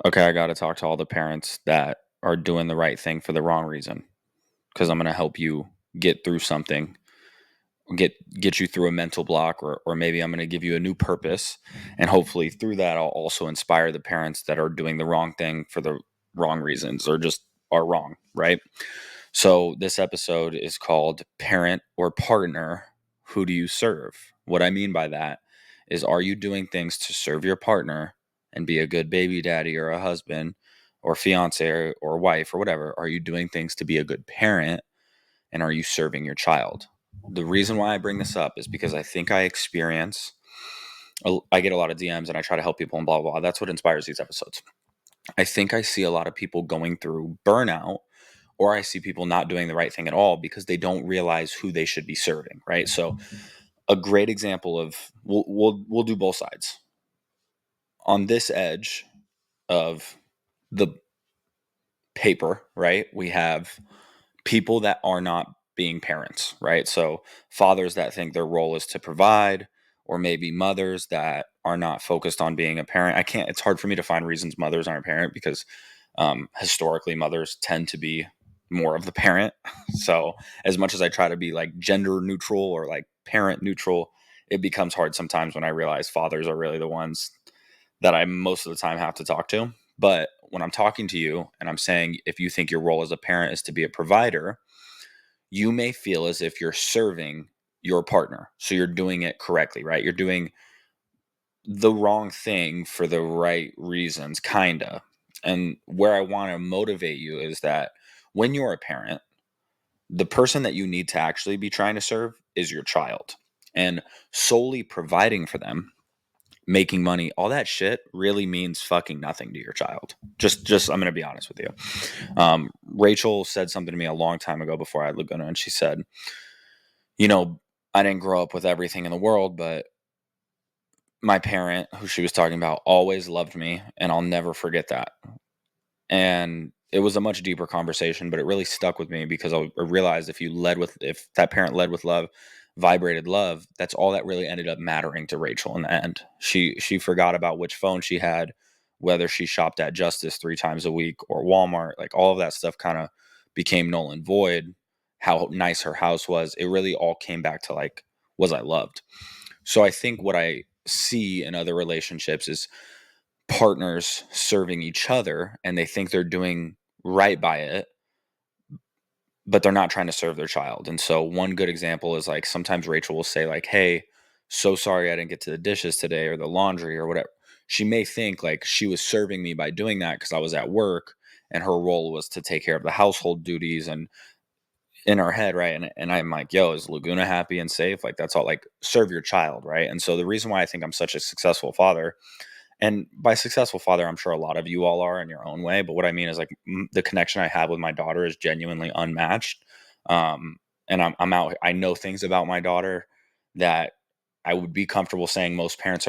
Okay, I got to talk to all the parents that are doing the right thing for the wrong reason because I'm going to help you get through something, get you through a mental block, or maybe I'm going to give you a new purpose, and hopefully through that I'll also inspire the parents that are doing the wrong thing for the wrong reasons or just are wrong, right? So this episode is called Parent or Partner, Who Do You Serve? What I mean by that is, are you doing things to serve your partner and be a good baby daddy or a husband or fiance or wife or whatever? Are you doing things to be a good parent, and are you serving your child? The reason why I bring this up is because I think I get a lot of DMs and I try to help people and blah, blah, blah. That's what inspires these episodes. I think I see a lot of people going through burnout, or I see people not doing the right thing at all because they don't realize who they should be serving, right? So a great example of we'll do both sides. On this edge of the paper, right? We have people that are not being parents, right? So fathers that think their role is to provide, or maybe mothers that are not focused on being a parent. It's hard for me to find reasons mothers aren't a parent because historically mothers tend to be more of the parent. So as much as I try to be like gender neutral or like parent neutral, it becomes hard sometimes when I realize fathers are really the ones that I most of the time have to talk to. But when I'm talking to you and I'm saying, if you think your role as a parent is to be a provider, you may feel as if you're serving your partner. So you're doing it correctly, right? You're doing the wrong thing for the right reasons, kinda. And where I want to motivate you is that when you're a parent, the person that you need to actually be trying to serve is your child. And solely providing for them, making money, all that shit really means fucking nothing to your child. Just I'm gonna be honest with you. Rachel said something to me a long time ago before I had Laguna, and she said, I didn't grow up with everything in the world, but my parent, who she was talking about, always loved me, and I'll never forget that. And it was a much deeper conversation, but it really stuck with me because I realized if that parent led with love, vibrated love, that's all that really ended up mattering to Rachel in the end. She forgot about which phone she had, whether she shopped at Justice 3 times a week or Walmart, like all of that stuff kind of became null and void. How nice her house was, it really all came back to like, was I loved? So I think what I see in other relationships is partners serving each other and they think they're doing right by it, but they're not trying to serve their child. And so one good example is like sometimes Rachel will say like, "Hey, so sorry I didn't get to the dishes today or the laundry or whatever." She may think like she was serving me by doing that because I was at work and her role was to take care of the household duties and in her head, right? And I'm like, "Yo, is Laguna happy and safe?" Like that's all, like serve your child, right? And so the reason why I think I'm such a successful father, and by successful father, I'm sure a lot of you all are in your own way. But what I mean is like the connection I have with my daughter is genuinely unmatched. Um, and I'm out. I know things about my daughter that I would be comfortable saying most fathers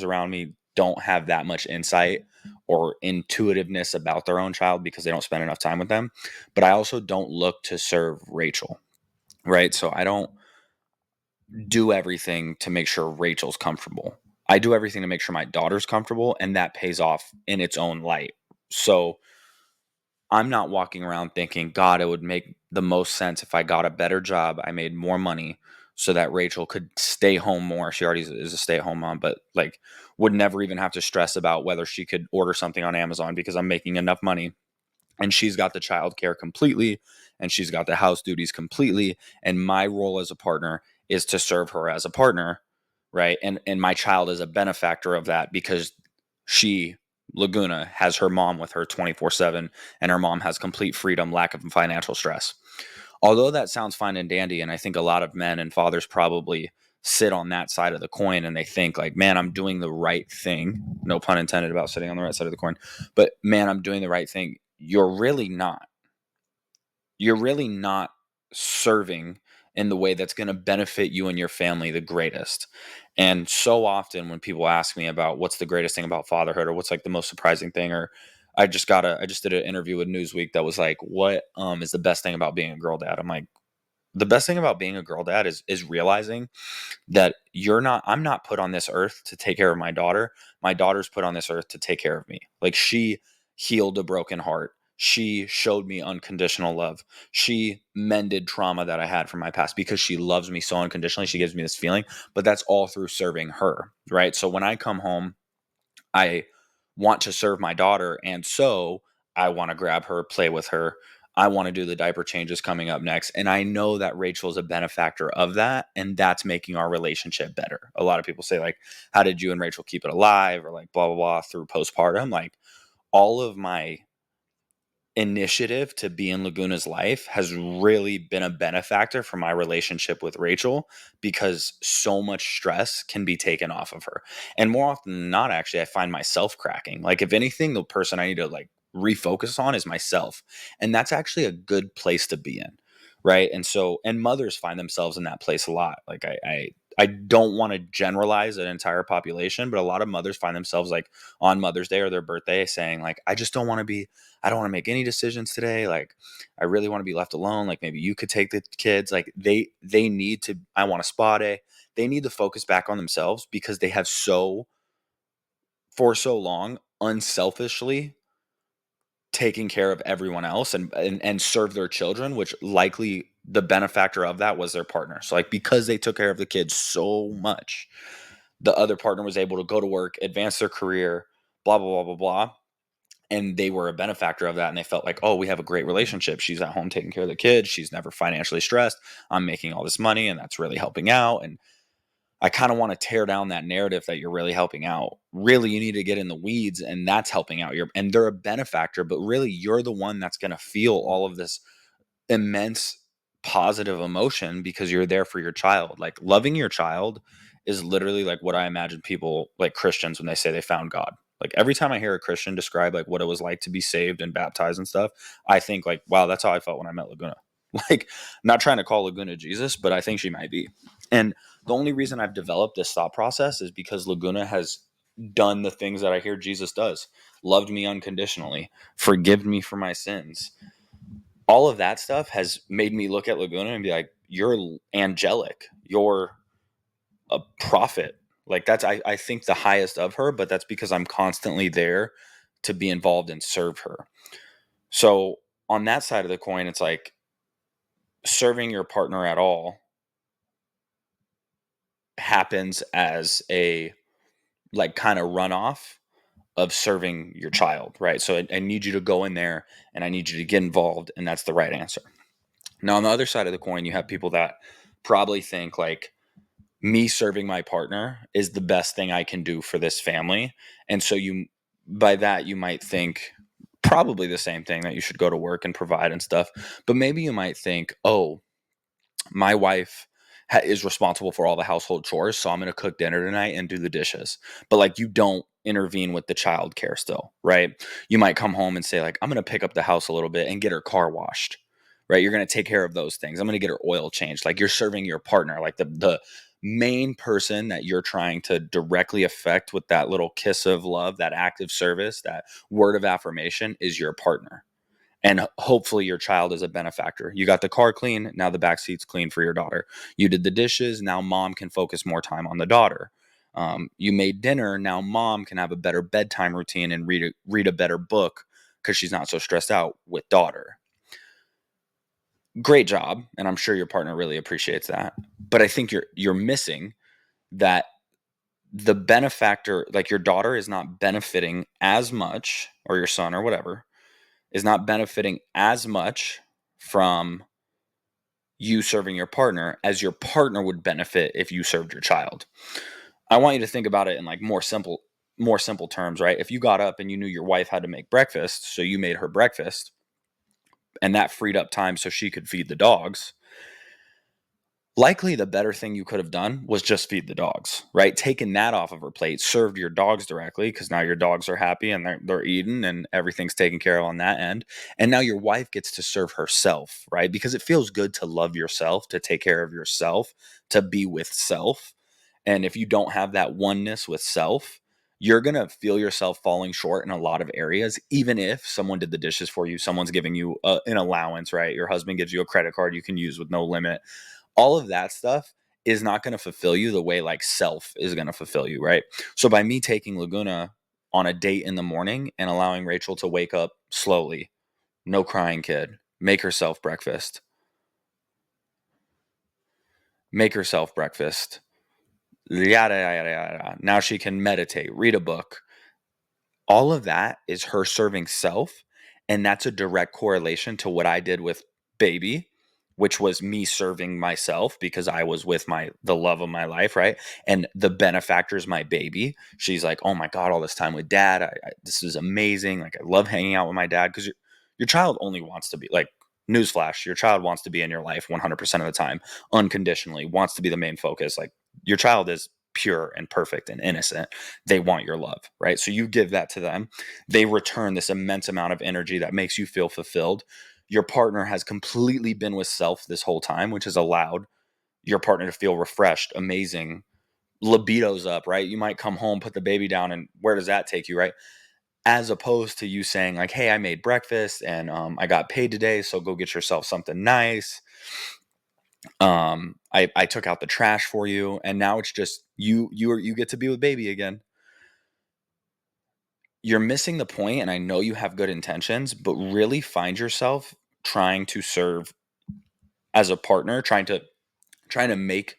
around me don't have that much insight or intuitiveness about their own child because they don't spend enough time with them. But I also don't look to serve Rachel, right? So I don't do everything to make sure Rachel's comfortable. I do everything to make sure my daughter's comfortable, and that pays off in its own light. So I'm not walking around thinking, God, it would make the most sense if I got a better job, I made more money so that Rachel could stay home more. She already is a stay at home mom, but like would never even have to stress about whether she could order something on Amazon because I'm making enough money and she's got the childcare completely and she's got the house duties completely, and my role as a partner is to serve her as a partner, right? And my child is a benefactor of that because she, Laguna, has her mom with her 24/7, and her mom has complete freedom, lack of financial stress. Although that sounds fine and dandy, and I think a lot of men and fathers probably sit on that side of the coin and they think like, man, I'm doing the right thing, no pun intended about sitting on the right side of the coin, but man, I'm doing the right thing. You're really not serving in the way that's going to benefit you and your family the greatest. And so often when people ask me about what's the greatest thing about fatherhood or what's like the most surprising thing, or I just did an interview with Newsweek that was like, what is the best thing about being a girl dad? I'm like, the best thing about being a girl dad is realizing that I'm not put on this earth to take care of my daughter. My daughter's put on this earth to take care of me. Like, she healed a broken heart. She showed me unconditional love. She mended trauma that I had from my past because she loves me so unconditionally. She gives me this feeling, but that's all through serving her, right? So when I come home, I want to serve my daughter. And so I want to grab her, play with her. I want to do the diaper changes coming up next. And I know that Rachel is a benefactor of that. And that's making our relationship better. A lot of people say, like, how did you and Rachel keep it alive? Or like blah, blah, blah through postpartum. Like, all of my initiative to be in Laguna's life has really been a benefactor for my relationship with Rachel, because so much stress can be taken off of her. And more often than not, actually, I find myself cracking. Like, if anything, the person I need to like refocus on is myself. And that's actually a good place to be in. Right. And so, and mothers find themselves in that place a lot. Like, I don't want to generalize an entire population, but a lot of mothers find themselves like on Mother's Day or their birthday saying, like, I don't want to make any decisions today. Like, I really want to be left alone. Like, maybe you could take the kids. Like, they need to, I want a spa day. They need to focus back on themselves because they have for so long, unselfishly taking care of everyone else and serve their children, which likely the benefactor of that was their partner. So like, because they took care of the kids so much, the other partner was able to go to work, advance their career, blah, blah, blah, blah, blah. And they were a benefactor of that. And they felt like, oh, we have a great relationship. She's at home taking care of the kids. She's never financially stressed. I'm making all this money and that's really helping out. And I kind of want to tear down that narrative that you're really helping out. Really, you need to get in the weeds, and that's helping out. And they're a benefactor, but really you're the one that's going to feel all of this immense positive emotion because you're there for your child. Like, loving your child is literally like what I imagine people, like Christians, when they say they found God. Like, every time I hear a Christian describe like what it was like to be saved and baptized and stuff, I think like, wow, that's how I felt when I met Laguna. Like, not trying to call Laguna Jesus, but I think she might be. And the only reason I've developed this thought process is because Laguna has done the things that I hear Jesus does. Loved me unconditionally, forgive me for my sins. All of that stuff has made me look at Laguna and be like, you're angelic. You're a prophet. Like, that's, I think, the highest of her, but that's because I'm constantly there to be involved and serve her. So on that side of the coin, it's like serving your partner at all happens as a like kind of runoff of serving your child, right? So I need you to go in there and I need you to get involved, and that's the right answer. Now, on the other side of the coin, you have people that probably think like, me serving my partner is the best thing I can do for this family. And so by that, you might think probably the same thing, that you should go to work and provide and stuff. But maybe you might think, oh, my wife is responsible for all the household chores, so I'm going to cook dinner tonight and do the dishes. But like, you don't intervene with the child care still, right? You might come home and say like, I'm going to pick up the house a little bit and get her car washed, right? You're going to take care of those things. I'm going to get her oil changed. Like, you're serving your partner, like the main person that you're trying to directly affect with that little kiss of love, that act of service, that word of affirmation is your partner. And hopefully your child is a benefactor. You got the car clean, now the back seat's clean for your daughter. You did the dishes, now mom can focus more time on the daughter. You made dinner, now mom can have a better bedtime routine and read a better book because she's not so stressed out with daughter. Great job, and I'm sure your partner really appreciates that. But I think you're missing that the benefactor, like your daughter, is not benefiting as much, or your son or whatever, is not benefiting as much from you serving your partner as your partner would benefit if you served your child. I want you to think about it in like more simple terms, right? If you got up and you knew your wife had to make breakfast, so you made her breakfast, and that freed up time so she could feed the dogs, likely the better thing you could have done was just feed the dogs, right? Taking that off of her plate, served your dogs directly, because now your dogs are happy and they're eating and everything's taken care of on that end. And now your wife gets to serve herself, right? Because it feels good to love yourself, to take care of yourself, to be with self. And if you don't have that oneness with self, you're going to feel yourself falling short in a lot of areas, even if someone did the dishes for you, someone's giving you an allowance, right? Your husband gives you a credit card you can use with no limit. All of that stuff is not going to fulfill you the way like self is going to fulfill you, right? So by me taking Laguna on a date in the morning and allowing Rachel to wake up slowly, no crying kid, make herself breakfast, yada, yada, yada. Now she can meditate, read a book. All of that is her serving self. And that's a direct correlation to what I did with baby, which was me serving myself because I was with the love of my life, right? And the benefactor is my baby. She's like, oh my God, all this time with dad. This is amazing. Like, I love hanging out with my dad because your child only wants to be like, newsflash, your child wants to be in your life 100% of the time, unconditionally, wants to be the main focus. Like, your child is pure and perfect and innocent. They want your love, right? So you give that to them. They return this immense amount of energy that makes you feel fulfilled. Your partner has completely been with self this whole time, which has allowed your partner to feel refreshed, amazing, libido's up, right? You might come home, put the baby down, and where does that take you, right? As opposed to you saying like, hey, I made breakfast and I got paid today, so go get yourself something nice. I took out the trash for you, and now it's just you get to be with baby again. You're missing the point, and I know you have good intentions, but really find yourself trying to serve as a partner, trying to make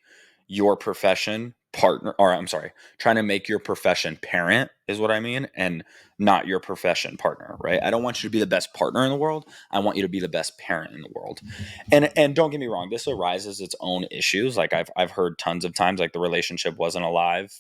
your profession partner, or I'm sorry, trying to make your profession parent is what I mean, and not your profession partner, right? I don't want you to be the best partner in the world. I want you to be the best parent in the world. And don't get me wrong, this arises its own issues. Like I've heard tons of times like the relationship wasn't alive.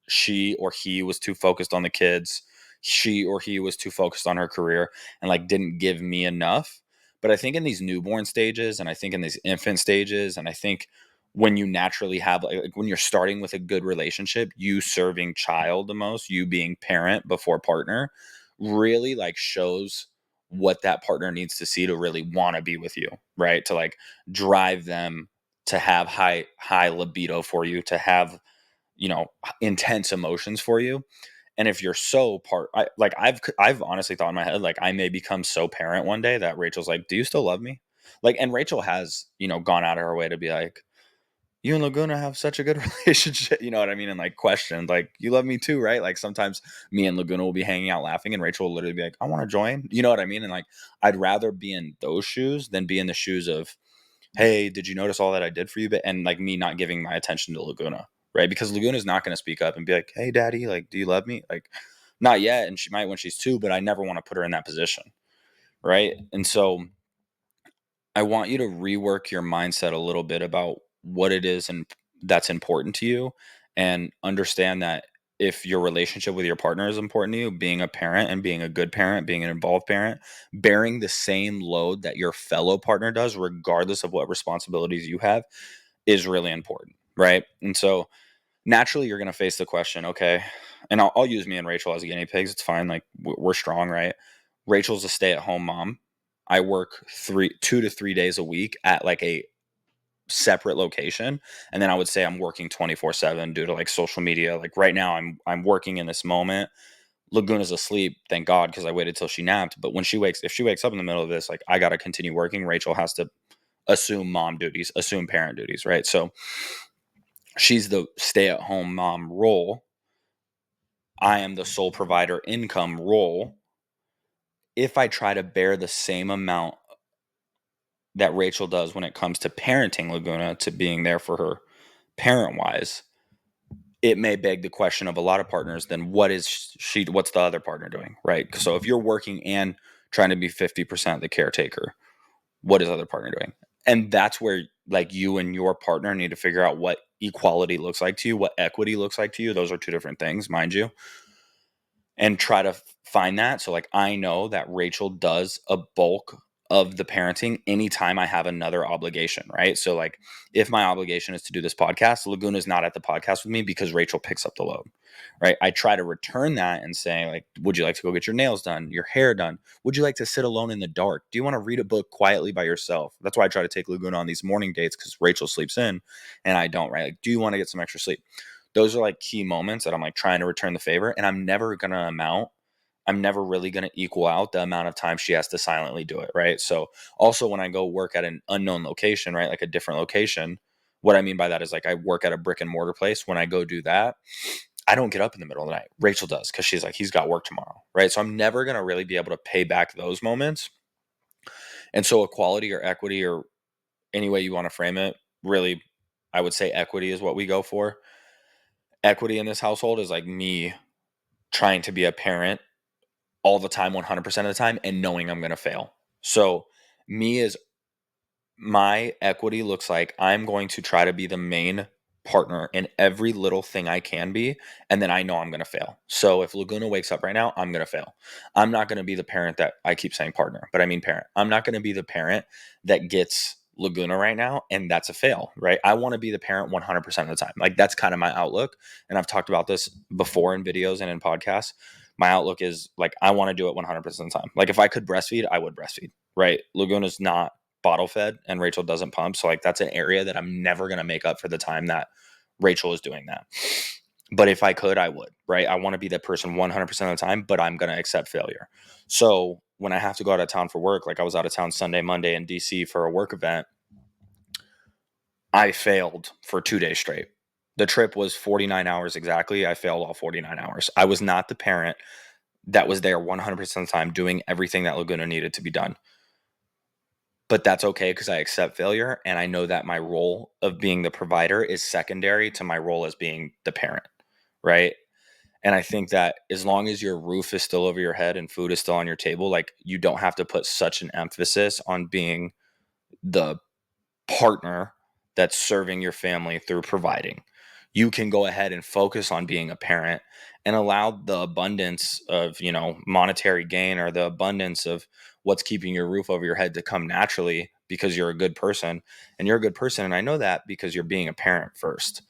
She or he was too focused on the kids. She or he was too focused on her career and like didn't give me enough. But I think in these newborn stages, and I think in these infant stages, and I think when you naturally have like when you're starting with a good relationship, you serving child the most, you being parent before partner, really like shows what that partner needs to see to really want to be with you, right? To like drive them to have high libido for you, to have, you know, intense emotions for you. And if you're so I've honestly thought in my head like I may become so parent one day that Rachel's like, do you still love me? Like, and Rachel has, you know, gone out of her way to be like, you and Laguna have such a good relationship. You know what I mean? And like questioned, like, you love me too, right? Like sometimes me and Laguna will be hanging out laughing and Rachel will literally be like, I want to join. You know what I mean? And like, I'd rather be in those shoes than be in the shoes of, hey, did you notice all that I did for you? But and like me not giving my attention to Laguna, right? Because Laguna's not going to speak up and be like, hey, daddy, like, do you love me? Like, not yet. And she might when she's 2, but I never want to put her in that position. Right. And so I want you to rework your mindset a little bit about what it is and that's important to you, and understand that if your relationship with your partner is important to you, being a parent and being a good parent, being an involved parent, bearing the same load that your fellow partner does, regardless of what responsibilities you have, is really important. Right. And so naturally, you're going to face the question, okay, and I'll use me and Rachel as guinea pigs. It's fine. Like we're strong, right? Rachel's a stay at home mom. I work 2 to 3 days a week at like a separate location, and then I would say I'm working 24/7 due to like social media. Like right now, I'm working in this moment. Laguna's asleep, thank God, because I waited till she napped. But when if she wakes up in the middle of this, like I got to continue working. Rachel has to assume mom duties, assume parent duties, right? So she's the stay at home mom role. I am the sole provider income role. If I try to bear the same amount that Rachel does when it comes to parenting Laguna, to being there for her parent wise, it may beg the question of a lot of partners, then what's the other partner doing? Right. So if you're working and trying to be 50% the caretaker, what is the other partner doing? And that's where like you and your partner need to figure out what equality looks like to you, what equity looks like to you. Those are two different things, mind you, and try to find that. So like I know that Rachel does a bulk of the parenting anytime I have another obligation, right? So like if my obligation is to do this podcast, Laguna's not at the podcast with me because Rachel picks up the load, right? I try to return that and say like, would you like to go get your nails done, your hair done? Would you like to sit alone in the dark? Do you want to read a book quietly by yourself? That's why I try to take Laguna on these morning dates, because Rachel sleeps in and I don't, right? Like, do you want to get some extra sleep? those are like key moments that I'm like trying to return the favor, and I'm never really going to equal out the amount of time she has to silently do it, right? So also when I go work at an unknown location, right, like a different location, what I mean by that is like I work at a brick and mortar place. When I go do that, I don't get up in the middle of the night. Rachel does, because she's like, he's got work tomorrow, right? So I'm never going to really be able to pay back those moments. And so equality or equity, or any way you want to frame it, really, I would say equity is what we go for. Equity in this household is like me trying to be a parent all the time, 100% of the time, and knowing I'm going to fail. So me is my equity looks like I'm going to try to be the main partner in every little thing I can be, and then I know I'm going to fail. So if Laguna wakes up right now, I'm going to fail. I'm not going to be the parent that I keep saying partner, but I mean parent. I'm not going to be the parent that gets Laguna right now, and that's a fail, right? I want to be the parent 100% of the time. Like that's kind of my outlook, and I've talked about this before in videos and in podcasts. My outlook is like I want to do it 100% of the time. Like if I could breastfeed, I would breastfeed, right? Laguna's not bottle fed and Rachel doesn't pump. So like that's an area that I'm never going to make up for the time that Rachel is doing that. But if I could, I would, right? I want to be that person 100% of the time, but I'm going to accept failure. So when I have to go out of town for work, like I was out of town Sunday, Monday in DC for a work event, I failed for 2 days straight. The trip was 49 hours exactly. I failed all 49 hours. I was not the parent that was there 100% of the time doing everything that Laguna needed to be done. But that's okay because I accept failure, and I know that my role of being the provider is secondary to my role as being the parent, right? And I think that as long as your roof is still over your head and food is still on your table, like you don't have to put such an emphasis on being the partner that's serving your family through providing. You can go ahead and focus on being a parent and allow the abundance of, monetary gain, or the abundance of what's keeping your roof over your head to come naturally because you're a good person. And you're a good person. And I know that because you're being a parent first.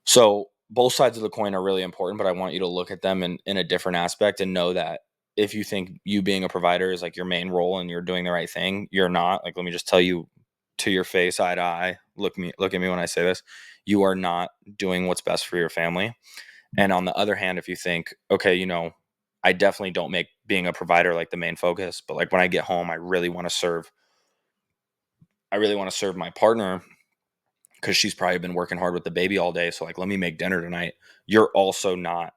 So both sides of the coin are really important, but I want you to look at them in a different aspect and know that if you think you being a provider is like your main role and you're doing the right thing, you're not. Like, let me just tell you to your face, eye to eye, look at me when I say this, you are not doing what's best for your family. And on the other hand, if you think, okay, I definitely don't make being a provider like the main focus, but like when I get home, I really want to serve my partner because she's probably been working hard with the baby all day. So like, let me make dinner tonight. You're also not,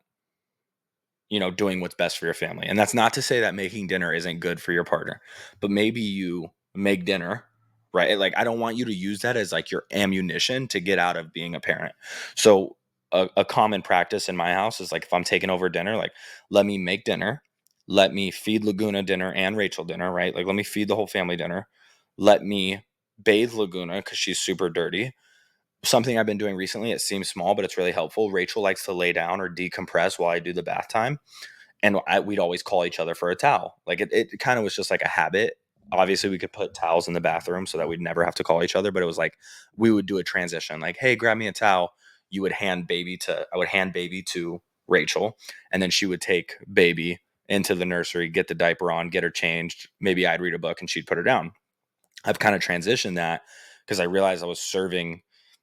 doing what's best for your family. And that's not to say that making dinner isn't good for your partner, but maybe you make dinner, right? Like, I don't want you to use that as like your ammunition to get out of being a parent. So a common practice in my house is like, if I'm taking over dinner, like let me make dinner, let me feed Laguna dinner and Rachel dinner, right? Like, let me feed the whole family dinner. Let me bathe Laguna because she's super dirty. Something I've been doing recently, it seems small, but it's really helpful. Rachel likes to lay down or decompress while I do the bath time. And we'd always call each other for a towel. Like it kind of was just like a habit. Obviously, we could put towels in the bathroom so that we'd never have to call each other. But it was like we would do a transition. Like, hey, grab me a towel. I would hand baby to Rachel, and then she would take baby into the nursery, get the diaper on, get her changed. Maybe I'd read a book and she'd put her down. I've kind of transitioned that because I realized I was serving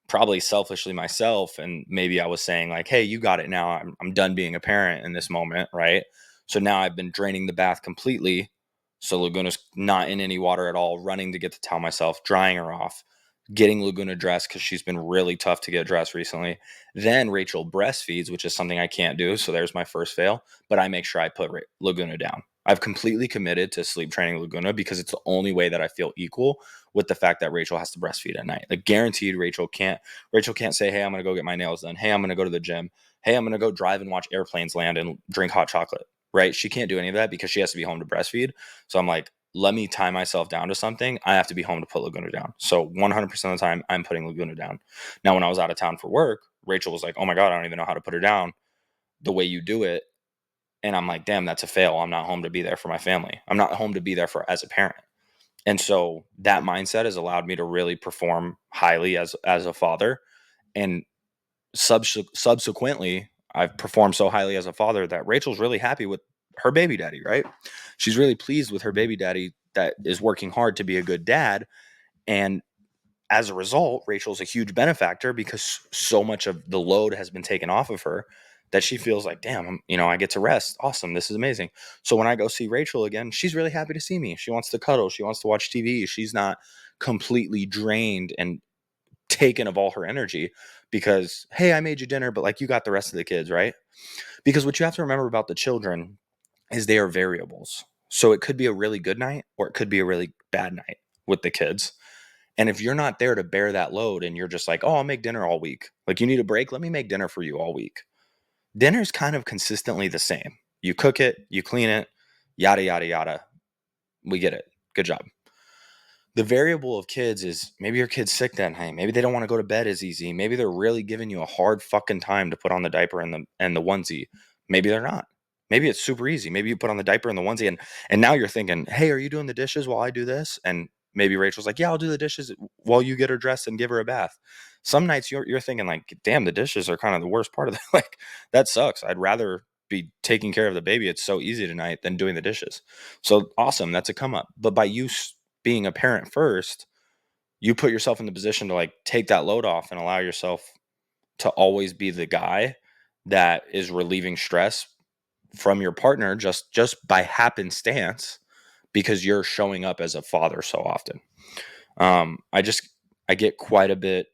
probably selfishly myself. And maybe I was saying, like, hey, you got it now. I'm done being a parent in this moment. Right. So now I've been draining the bath completely. So Laguna's not in any water at all, running to get the towel myself, drying her off, getting Laguna dressed because she's been really tough to get dressed recently. Then Rachel breastfeeds, which is something I can't do. So there's my first fail, but I make sure I put Laguna down. I've completely committed to sleep training Laguna because it's the only way that I feel equal with the fact that Rachel has to breastfeed at night. Like, guaranteed Rachel can't say, hey, I'm going to go get my nails done. Hey, I'm going to go to the gym. Hey, I'm going to go drive and watch airplanes land and drink hot chocolate. Right? She can't do any of that because she has to be home to breastfeed. So I'm like, let me tie myself down to something. I have to be home to put Laguna down. So 100% of the time, I'm putting Laguna down. Now, when I was out of town for work, Rachel was like, oh my God, I don't even know how to put her down the way you do it. And I'm like, damn, that's a fail. I'm not home to be there for my family. I'm not home to be there for as a parent. And so that mindset has allowed me to really perform highly as a father. And subsequently, I've performed so highly as a father that Rachel's really happy with her baby daddy, right? She's really pleased with her baby daddy that is working hard to be a good dad. And as a result, Rachel's a huge benefactor because so much of the load has been taken off of her that she feels like, damn, I get to rest. Awesome. This is amazing. So when I go see Rachel again, she's really happy to see me. She wants to cuddle. She wants to watch TV. She's not completely drained and taken of all her energy because, hey, I made you dinner, but like you got the rest of the kids, right? Because what you have to remember about the children is they are variables. So it could be a really good night or it could be a really bad night with the kids. And if you're not there to bear that load and you're just like, oh, I'll make dinner all week. Like you need a break, let me make dinner for you all week. Dinner's kind of consistently the same. You cook it, you clean it, yada, yada, yada. We get it. Good job. The variable of kids is maybe your kid's sick that night. Maybe they don't want to go to bed as easy. Maybe they're really giving you a hard fucking time to put on the diaper and the onesie. Maybe they're not. Maybe it's super easy. Maybe you put on the diaper and the onesie and now you're thinking, hey, are you doing the dishes while I do this? And maybe Rachel's like, yeah, I'll do the dishes while you get her dressed and give her a bath. Some nights you're thinking like, damn, the dishes are kind of the worst part of that. Like that sucks. I'd rather be taking care of the baby. It's so easy tonight than doing the dishes. So awesome. That's a come up. But by you being a parent first, you put yourself in the position to like take that load off and allow yourself to always be the guy that is relieving stress from your partner just by happenstance because you're showing up as a father so often. I get quite a bit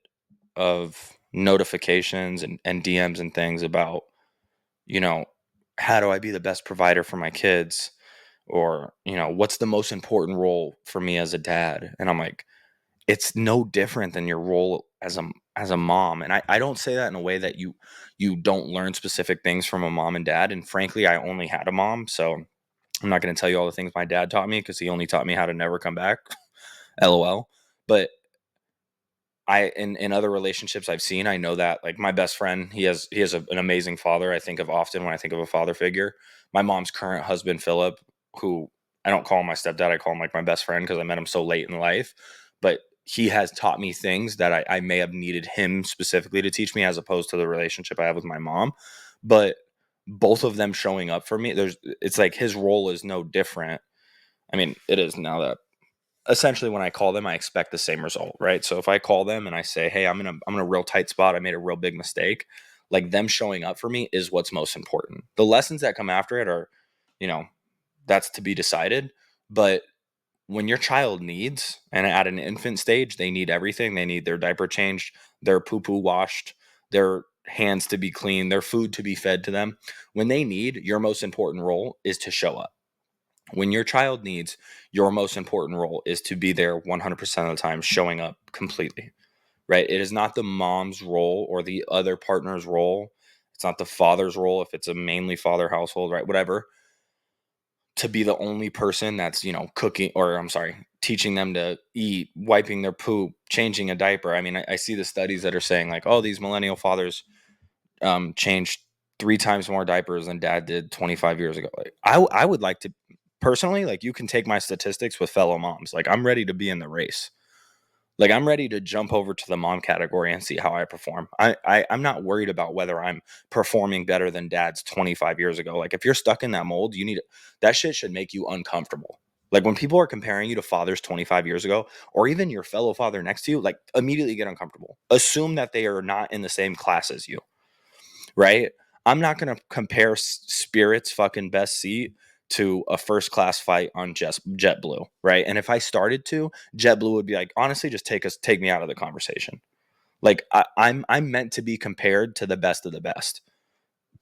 of notifications and DMs and things about, how do I be the best provider for my kids? Or, what's the most important role for me as a dad? And I'm like, it's no different than your role as a mom. And I don't say that in a way that you don't learn specific things from a mom and dad. And frankly, I only had a mom, so I'm not going to tell you all the things my dad taught me because he only taught me how to never come back. LOL. But in other relationships I've seen, I know that like my best friend, he has an amazing father. I think of often when I think of a father figure. My mom's current husband, Philip, who I don't call him my stepdad, I call him like my best friend because I met him so late in life. But he has taught me things that I may have needed him specifically to teach me as opposed to the relationship I have with my mom. But both of them showing up for me, it's like his role is no different. I mean, it is now that essentially when I call them, I expect the same result, right? So if I call them and I say, "Hey, I'm in a real tight spot. I made a real big mistake." Like them showing up for me is what's most important. The lessons that come after it are, you know, that's to be decided. But when your child needs, and at an infant stage, they need everything. They need their diaper changed, their poo poo washed, their hands to be clean, their food to be fed to them. When they need, your most important role is to show up. When your child needs, your most important role is to be there 100% of the time, showing up completely, right? It is not the mom's role or the other partner's role. It's not the father's role if it's a mainly father household, right? Whatever, to be the only person that's, cooking, or I'm sorry, teaching them to eat, wiping their poop, changing a diaper. I mean, I see the studies that are saying like, oh, these millennial fathers changed 3 times more diapers than dad did 25 years ago. Like, I would like to personally, like, you can take my statistics with fellow moms. Like, I'm ready to be in the race. Like, I'm ready to jump over to the mom category and see how I perform. I'm not worried about whether I'm performing better than dad's 25 years ago. Like, if you're stuck in that mold, that shit should make you uncomfortable. Like, when people are comparing you to fathers 25 years ago, or even your fellow father next to you, like, immediately get uncomfortable. Assume that they are not in the same class as you, right? I'm not going to compare Spirit's fucking best seat to a first class fight on JetBlue, right? And if I started to, JetBlue would be like, honestly, just take me out of the conversation. Like I'm meant to be compared to the best of the best,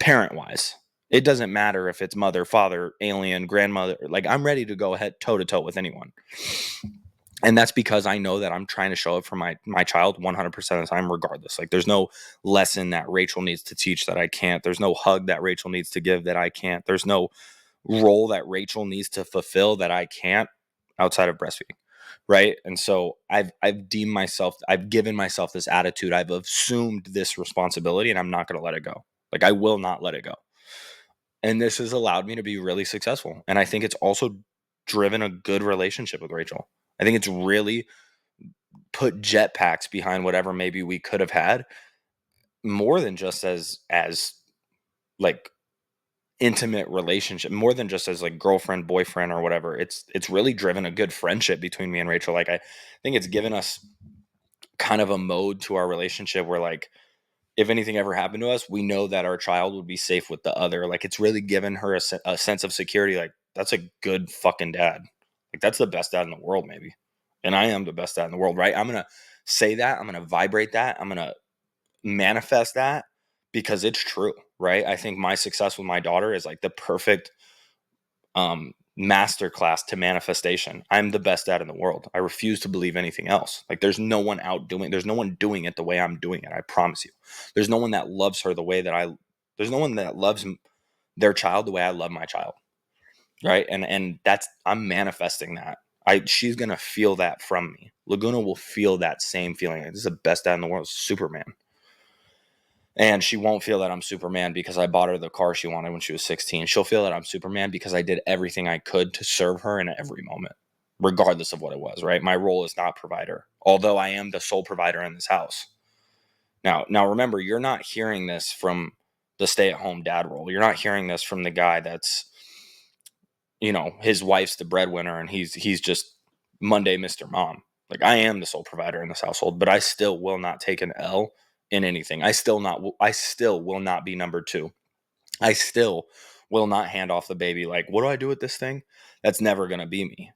parent wise. It doesn't matter if it's mother, father, alien, grandmother. Like I'm ready to go ahead toe to toe with anyone. And that's because I know that I'm trying to show up for my child 100% of the time, regardless. Like there's no lesson that Rachel needs to teach that I can't. There's no hug that Rachel needs to give that I can't. There's no role that Rachel needs to fulfill that I can't outside of breastfeeding. Right. And so I've given myself this attitude. I've assumed this responsibility and I'm not going to let it go. Like I will not let it go. And this has allowed me to be really successful. And I think it's also driven a good relationship with Rachel. I think it's really put jetpacks behind whatever maybe we could have had, more than just as like intimate relationship, more than just as like girlfriend, boyfriend, or whatever. It's really driven a good friendship between me and Rachel. Like I think it's given us kind of a mode to our relationship where like if anything ever happened to us, we know that our child would be safe with the other. Like it's really given her a sense of security. Like that's a good fucking dad. Like that's the best dad in the world, maybe. And I am the best dad in the world, right? I'm gonna say that. I'm gonna vibrate that. I'm gonna manifest that because it's true, right? I think my success with my daughter is like the perfect masterclass to manifestation. I'm the best dad in the world. I refuse to believe anything else. Like there's no one doing it the way I'm doing it. I promise you. There's no one that loves her the way there's no one that loves their child the way I love my child. Right. And I'm manifesting that. She's going to feel that from me. Laguna will feel that same feeling. Like, this is the best dad in the world, Superman. And she won't feel that I'm Superman because I bought her the car she wanted when she was 16. She'll feel that I'm Superman because I did everything I could to serve her in every moment, regardless of what it was, right? My role is not provider, although I am the sole provider in this house. Now remember, you're not hearing this from the stay-at-home dad role. You're not hearing this from the guy that's, his wife's the breadwinner and he's just Monday Mr. Mom. Like I am the sole provider in this household, but I still will not take an L in anything. I still will not be number two. I still will not hand off the baby like, what do I do with this thing? That's never going to be me.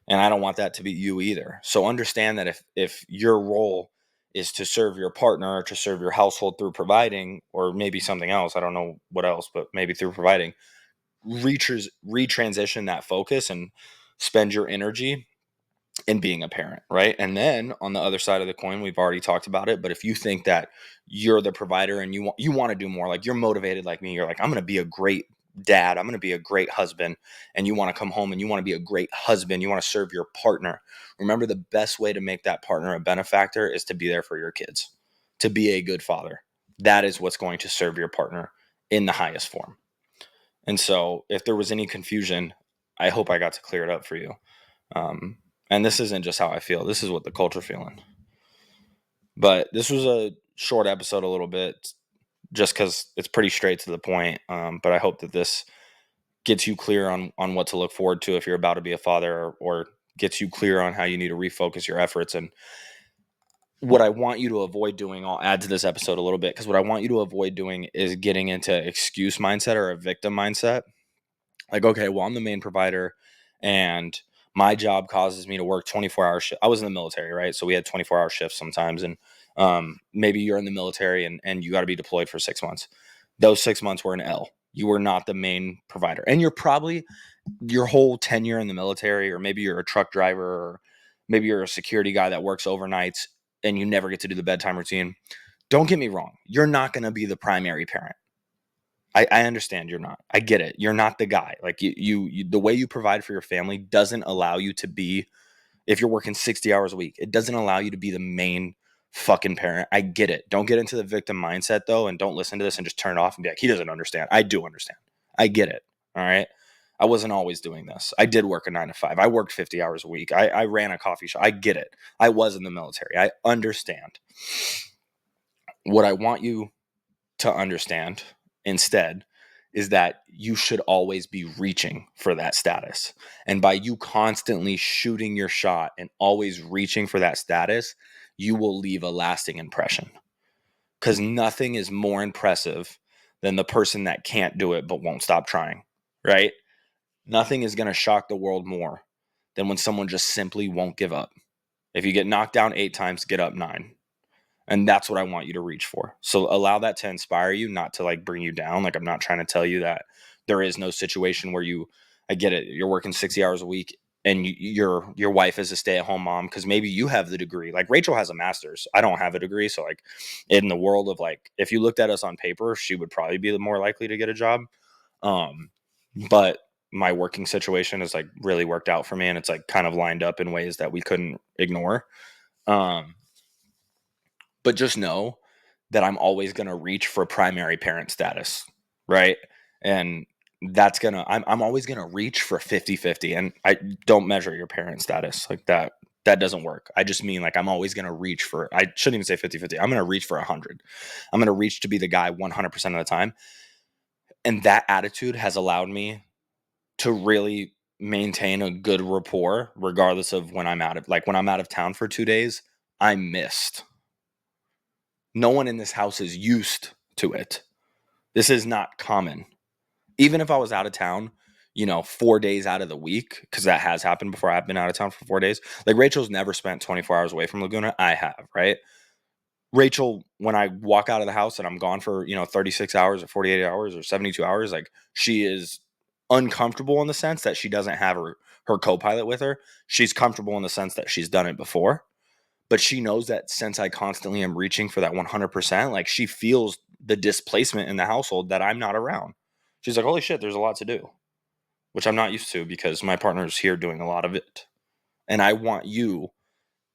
And I don't want that to be you either. So understand that if your role is to serve your partner or to serve your household through providing, or maybe something else, I don't know what else, but maybe through providing, retransition that focus and spend your energy in being a parent, right? And then on the other side of the coin, we've already talked about it, but if you think that you're the provider and you want to do more, like you're motivated like me, you're like, I'm going to be a great dad, I'm going to be a great husband, and you want to come home and you want to be a great husband, you want to serve your partner. Remember, the best way to make that partner a benefactor is to be there for your kids, to be a good father. That is what's going to serve your partner in the highest form. And so if there was any confusion, I hope I got to clear it up for you. And this isn't just how I feel. This is what the culture feeling. But this was a short episode a little bit just because it's pretty straight to the point. But I hope that this gets you clear on what to look forward to if you're about to be a father, or gets you clear on how you need to refocus your efforts. And what I want you to avoid doing, I'll add to this episode a little bit, because what I want you to avoid doing is getting into excuse mindset or a victim mindset. Like, okay, well, I'm the main provider and my job causes me to work 24-hour shifts. I was in the military, right? So we had 24-hour shifts sometimes. And maybe you're in the military and you got to be deployed for 6 months. Those 6 months were an L. You were not the main provider. And you're probably your whole tenure in the military, or maybe you're a truck driver, or maybe you're a security guy that works overnights and you never get to do the bedtime routine. Don't get me wrong. You're not going to be the primary parent. I understand you're not. I get it. You're not the guy. Like you, the way you provide for your family doesn't allow you to be, if you're working 60 hours a week, it doesn't allow you to be the main fucking parent. I get it. Don't get into the victim mindset though, and don't listen to this and just turn it off and be like, he doesn't understand. I do understand. I get it. All right. I wasn't always doing this. I did work a 9 to 5. I worked 50 hours a week. I ran a coffee shop. I get it. I was in the military. I understand. What I want you to understand instead is that you should always be reaching for that status. And by you constantly shooting your shot and always reaching for that status, you will leave a lasting impression. Because nothing is more impressive than the person that can't do it but won't stop trying, right? Nothing is going to shock the world more than when someone just simply won't give up. If you get knocked down 8 times, get up 9. And that's what I want you to reach for. So allow that to inspire you, not to like bring you down. Like, I'm not trying to tell you that there is no situation where I get it, you're working 60 hours a week and your wife is a stay-at-home mom, because maybe you have the degree. Like Rachel has a master's. I don't have a degree. So like in the world of like, if you looked at us on paper, she would probably be the more likely to get a job. But my working situation has like really worked out for me, and it's like kind of lined up in ways that we couldn't ignore. But just know that I'm always going to reach for primary parent status, right? And I'm always going to reach for 50-50. And I don't measure your parent status like that. That doesn't work. I just mean like I'm always going to reach for, I shouldn't even say 50-50. I'm going to reach for 100. I'm going to reach to be the guy 100% of the time. And that attitude has allowed me to really maintain a good rapport regardless of when I'm out of town for 2 days. I missed. No one in this house is used to it. This is not common. Even if I was out of town, 4 days out of the week, because that has happened before. I've been out of town for 4 days. Like Rachel's never spent 24 hours away from Laguna. I have, right? Rachel, when I walk out of the house and I'm gone for, 36 hours or 48 hours or 72 hours, like she is uncomfortable in the sense that she doesn't have her co-pilot with her. She's comfortable in the sense that she's done it before, but she knows that since I constantly am reaching for that 100%, like she feels the displacement in the household that I'm not around. She's like, holy shit, there's a lot to do, which I'm not used to because my partner's here doing a lot of it. And I want you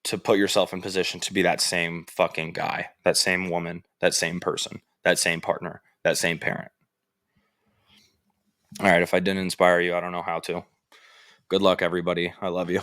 to put yourself in position to be that same fucking guy, that same woman, that same person, that same partner, that same parent. All right, if I didn't inspire you, I don't know how to. Good luck, everybody. I love you.